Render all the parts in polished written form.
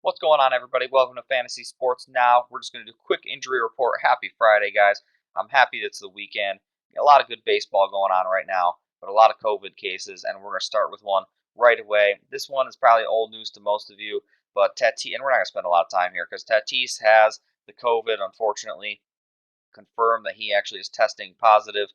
What's going on, everybody? Welcome to Fantasy Sports Now. We're just going to do a quick injury report. Happy Friday, guys. I'm happy it's the weekend. A lot of good baseball going on right now, but a lot of COVID cases, and we're going to start with one right away. This one is probably old news to most of you, but Tatis, and we're not going to spend a lot of time here because Tatis has the COVID, unfortunately, confirmed that he actually is testing positive.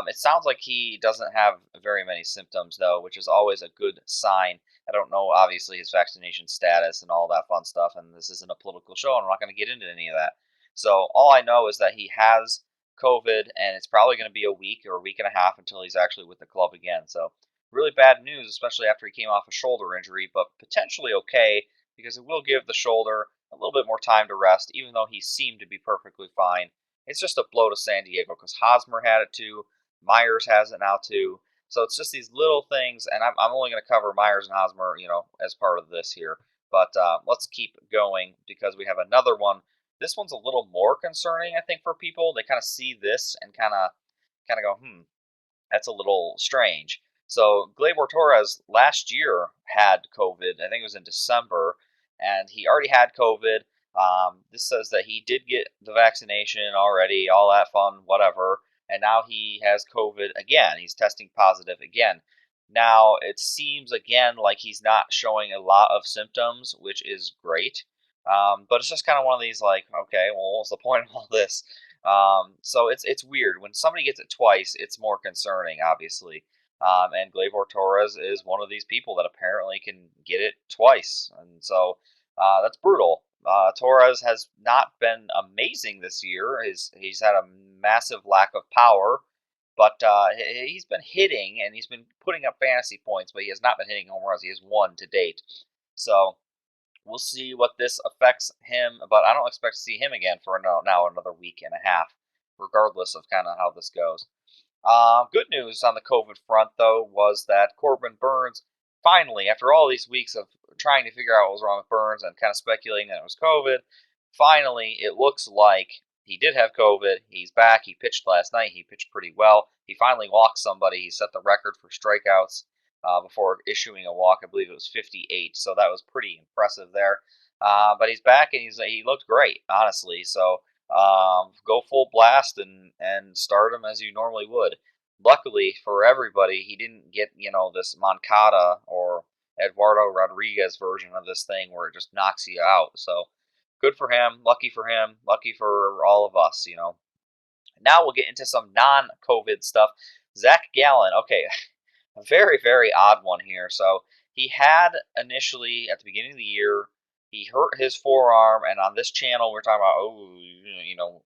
It sounds like he doesn't have very many symptoms, though, which is always a good sign. I don't know, obviously, his vaccination status and all that fun stuff, and this isn't a political show, and I'm not going to get into any of that. So all I know is that he has COVID, and it's probably going to be a week or a week and a half until he's actually with the club again. So really bad news, especially after he came off a shoulder injury, but potentially okay because it will give the shoulder a little bit more time to rest, even though he seemed to be perfectly fine. It's just a blow to San Diego because Hosmer had it too. Myers has it now too. So it's just these little things, and I'm only going to cover Myers and Hosmer, as part of this here. But let's keep going because we have another one. This one's a little more concerning, I think, for people. They kind of see this and kind of go, that's a little strange. So Gleyber Torrez last year had COVID. I think it was in December, and he already had COVID. This says that he did get the vaccination already, all that fun, whatever, and now he has COVID again. He's testing positive again. Now it seems again like he's not showing a lot of symptoms, which is great. But it's just kind of one of these like, okay, well, what's the point of all this? So it's weird when somebody gets it twice. It's more concerning, obviously. And Gleyber Torres is one of these people that apparently can get it twice, and so that's brutal. Torres has not been amazing this year. He's had a massive lack of power, but he's been hitting and he's been putting up fantasy points, but he has not been hitting home runs. He has one to date. So we'll see what this affects him, but I don't expect to see him again for now another week and a half, regardless of kind of how this goes. Good news on the COVID front, though, was that Corbin Burns finally, after all these weeks of trying to figure out what was wrong with Burns and kind of speculating that it was COVID, finally it looks like he did have COVID. He's back. He pitched last night. He pitched pretty well. He finally walked somebody. He set the record for strikeouts before issuing a walk. I believe it was 58. So that was pretty impressive there. But he's back and he looked great, honestly. So go full blast and start him as you normally would. Luckily for everybody, he didn't get this Moncada or Eduardo Rodriguez version of this thing where it just knocks you out. So good for him. Lucky for him. Lucky for all of us. Now we'll get into some non-COVID stuff. Zach Gallen. Okay, a very, very odd one here. So he had initially at the beginning of the year, he hurt his forearm, and on this channel we're talking about,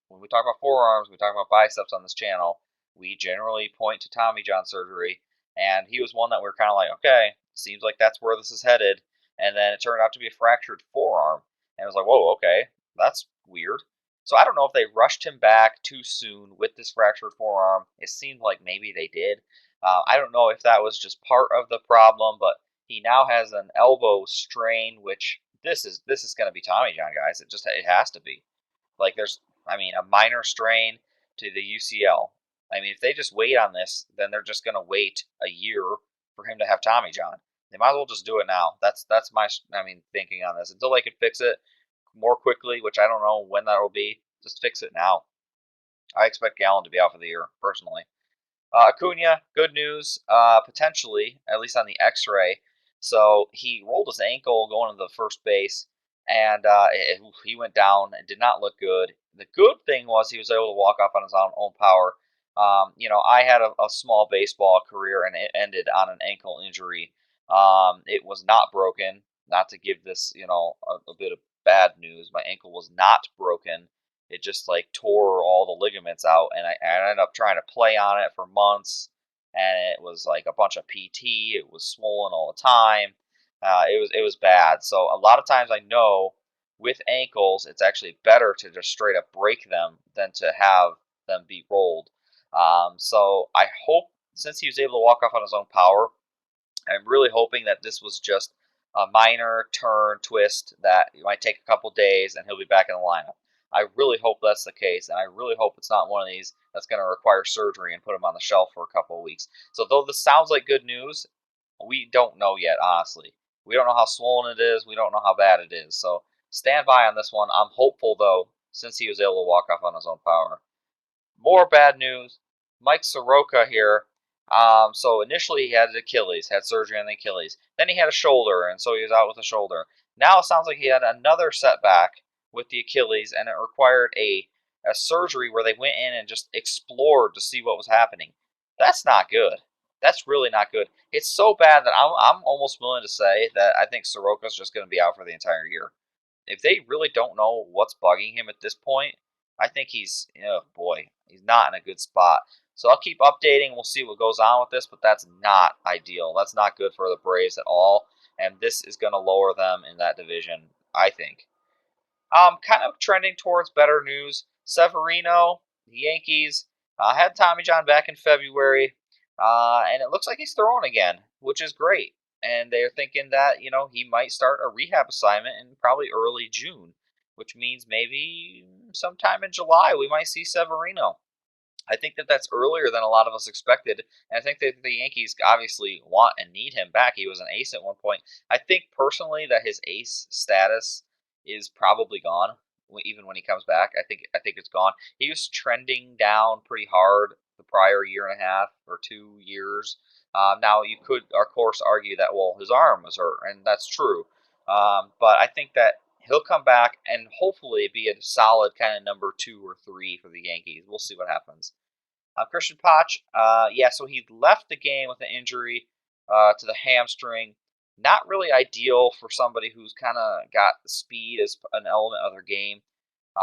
when we talk about forearms, we talk about biceps on this channel, we generally point to Tommy John surgery, and he was one that we are kind of like, okay, seems like that's where this is headed, and then it turned out to be a fractured forearm, and it was like, whoa, okay, that's weird. So I don't know if they rushed him back too soon with this fractured forearm. It seemed like maybe they did. I don't know if that was just part of the problem, but he now has an elbow strain, which this is going to be Tommy John, guys. It has to be. Like a minor strain to the UCL. I mean, if they just wait on this, then they're just going to wait a year for him to have Tommy John. They might as well just do it now. That's my thinking on this until they can fix it more quickly, which I don't know when that will be. Just fix it now. I expect Gallen to be out for the year personally. Acuna, good news, potentially, at least on the X-ray. So he rolled his ankle going to the first base, and he went down. It did not look good. The good thing was he was able to walk off on his own power. I had a small baseball career, and it ended on an ankle injury. It was not broken. Not to give this, a bit of bad news. My ankle was not broken. It just like tore all the ligaments out, and I ended up trying to play on it for months, and it was like a bunch of PT. It was swollen all the time. It was bad. So a lot of times I know with ankles, it's actually better to just straight up break them than to have them be rolled. So I hope since he was able to walk off on his own power, I'm really hoping that this was just a minor turn twist that might take a couple days and he'll be back in the lineup. I really hope that's the case, and I really hope it's not one of these that's going to require surgery and put him on the shelf for a couple of weeks. So though this sounds like good news, we don't know yet, honestly. We don't know how swollen it is. We don't know how bad it is. So stand by on this one. I'm hopeful, though, since he was able to walk off on his own power. More bad news. Mike Soroka here. So initially he had an Achilles, had surgery on the Achilles. Then he had a shoulder, and so he was out with a shoulder. Now it sounds like he had another setback with the Achilles, and it required a surgery where they went in and just explored to see what was happening. That's not good. That's really not good. It's so bad that I'm almost willing to say that I think Soroka's just going to be out for the entire year. If they really don't know what's bugging him at this point, I think he's, oh boy, he's not in a good spot. So I'll keep updating. We'll see what goes on with this, but that's not ideal. That's not good for the Braves at all, and this is going to lower them in that division, I think. Kind of trending towards better news. Severino, the Yankees, had Tommy John back in February, and it looks like he's throwing again, which is great. And they're thinking that he might start a rehab assignment in probably early June, which means maybe sometime in July we might see Severino. I think that that's earlier than a lot of us expected, and I think that the Yankees obviously want and need him back. He was an ace at one point. I think personally that his ace status is probably gone, even when he comes back. I think it's gone. He was trending down pretty hard the prior year and a half or 2 years. Now you could, of course, argue that his arm was hurt, and that's true. But I think that he'll come back and hopefully be a solid kind of number 2 or 3 for the Yankees. We'll see what happens. Christian Pach, yeah, so he left the game with an injury to the hamstring. Not really ideal for somebody who's kind of got speed as an element of their game.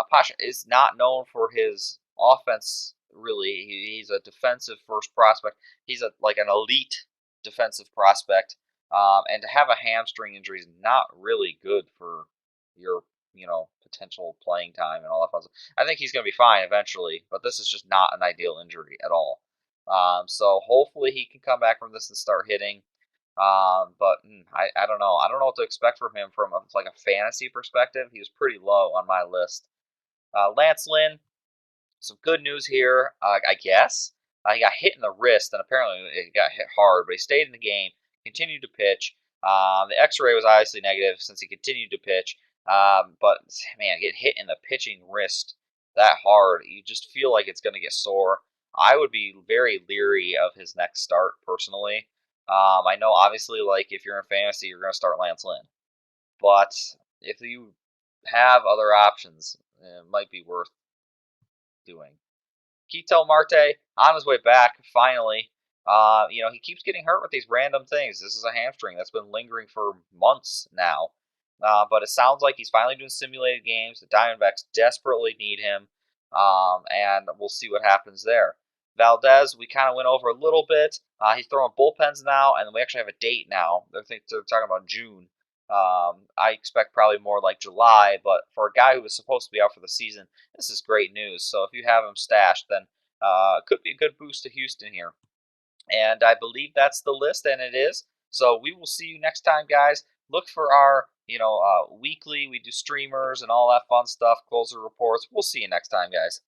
Pach is not known for his offense, really. He's a defensive first prospect. He's like an elite defensive prospect. And to have a hamstring injury is not really good for your, potential playing time and all that fun stuff. I think he's going to be fine eventually, but this is just not an ideal injury at all. So hopefully he can come back from this and start hitting. But I don't know. I don't know what to expect from him from like a fantasy perspective. He was pretty low on my list. Lance Lynn, some good news here, I guess. He got hit in the wrist, and apparently it got hit hard, but he stayed in the game, continued to pitch. The X-ray was obviously negative since he continued to pitch. But man, get hit in the pitching wrist that hard, you just feel like it's going to get sore. I would be very leery of his next start personally. I know obviously, like if you're in fantasy, you're going to start Lance Lynn, but if you have other options, it might be worth doing. Ketel Marte on his way back finally. He keeps getting hurt with these random things. This is a hamstring that's been lingering for months now. But it sounds like he's finally doing simulated games. The Diamondbacks desperately need him, and we'll see what happens there. Valdez, we kind of went over a little bit. He's throwing bullpens now, and we actually have a date now. They're talking about June. I expect probably more like July, but for a guy who was supposed to be out for the season, this is great news. So if you have him stashed, then it could be a good boost to Houston here. And I believe that's the list, and it is. So we will see you next time, guys. Look for our, weekly. We do streamers and all that fun stuff, closer reports. We'll see you next time, guys.